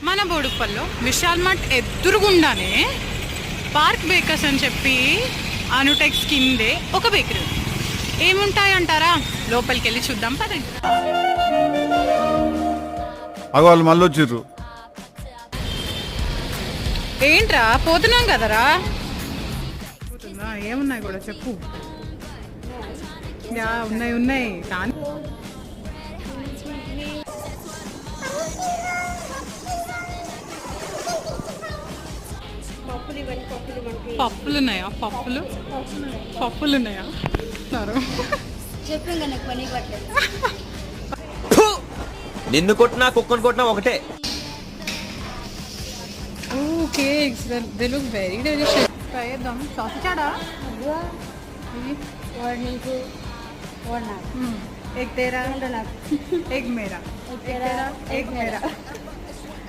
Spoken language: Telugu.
మన బోడుప్పల్లో విశాల్ మార్ట్ ఎదురుగుండానే పార్క్ బేకర్స్ అని చెప్పి అనుటెక్స్ కిందే ఒక బేకరీ ఉంది. ఏముంటాయంటారా? లోపలికి వెళ్ళి చూద్దాం పదండి. వాళ్ళు మళ్ళీ వచ్చిర్రు. ఏంట్రా పోతున్నాం కదరా. ఏమున్నాయి కూడా చెప్పు. యా ఉన్నాయి ఉన్నాయి కానీ పప్పులు ఉన్నాయా? పప్పులు ఉన్నాయా? నిన్ను కొట్టినా కుక్కను కొట్టినా ఒకటే. Cakes they look very delicious. Try చేద్దాం. సాసేజ్ ఆడా एक तेरा एक मेरा एक तेरा एक मेरा